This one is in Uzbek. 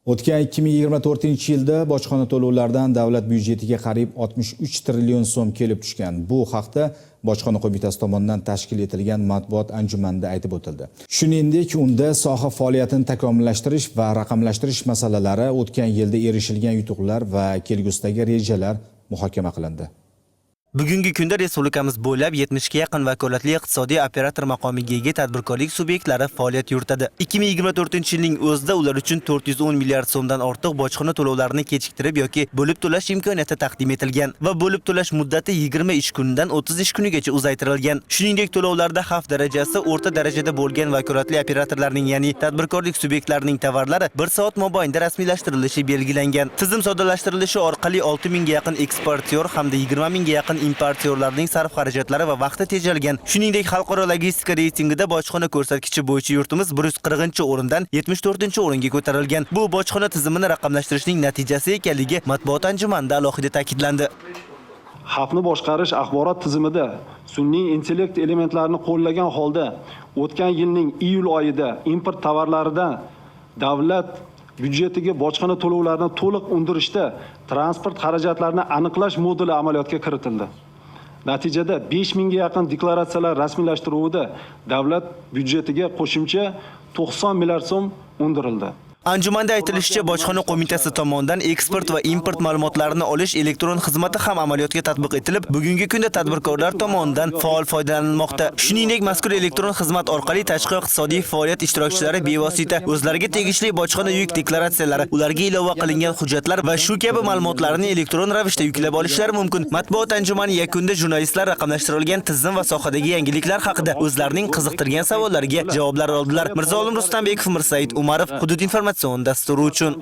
O'tgan 2024-yilda bojxona to'lovlaridan davlat byudjetiga qariyb 63 trillion so'm kelib tushgan. Bu haqda Bojxona qo'mitasi tomonidan tashkil etilgan matbuot anjumanida aytib o'tildi. Shuningdek, unda soha faoliyatini takomillashtirish va raqamlashtirish masalalari, o'tgan yilda erishilgan yutuqlar va kelgusidagi rejalar muhokama qilindi. Bugungi kunda respublikamiz bo'ylab 70 ga yaqin vakolatli iqtisodiy operator maqomiga ega tadbirkorlik subyektlari faoliyat yuritadi. 2024-yilning o'zida ular uchun 410 milliard so'mdan ortiq bojxona to'lovlarini kechiktirib yoki bo'lib to'lash imkoniyati taqdim etilgan va bo'lib to'lash muddati 20 ish kunidan 30 ish kunigacha uzaytirilgan. Shuningdek, to'lovlarda xavf darajasi o'rta darajada bo'lgan vakolatli operatorlarning, ya'ni tadbirkorlik subyektlarining tovarlari 1 soat mobaynida rasmiylashtirilishi belgilangan. Tizim soddalashtirilishi orqali 6000 ga yaqin eksportyor hamda 20000 ga yaqin importyorlarning sarf xarajatlari va vaqti tejalgan. Shuningdek, xalqaro logistika reytingida bojxona ko'rsatkichi bo'yicha yurtimiz 140-o'rindan 74-o'ringa ko'tarilgan. Bu bojxona tizimini raqamlashtirishning natijasi ekanligi matbuot anjumanida alohida ta'kidlandi. Xavfni boshqarish axborot tizimida sun'iy intellekt elementlarini qo'llagan holda o'tgan yilning iyul oyida import tovarlaridan davlat byudjetiga bojxona to'lovlarini to'liq undirishda transport xarajatlarini aniqlash moduli amaliyotga kiritildi. Natijada 5000 ga yaqin deklaratsiyalar rasmiylashtiruvida davlat byudjetiga qo'shimcha 90 milliard so'm undirildi. Anjumanda aytilishicha, Bojxona qo'mitasi tomonidan eksport va import ma'lumotlarini olish elektron xizmati ham amaliyotga tatbiq etilib, bugungi kunda tadbirkorlar tomonidan faol foydalanilmoqda. Shuningdek, mazkur elektron xizmat orqali tashqi iqtisodiy faoliyat ishtirokchilari bevosita o'zlariga tegishli bojxona yuk deklaratsiyalari, ularga ilova qilingan hujjatlar va shu kabi ma'lumotlarni elektron ravishda yuklab olishlari mumkin. Matbuot anjumani yakunida jurnalistlar raqamlashtirilgan tizim va sohadagi yangiliklar haqida o'zlarining qiziqtirgan savollariga javoblar oldilar. Mirzo Olim Rustambekov, Mirsaid Umarov, Hudud informatsion dasturi uchun.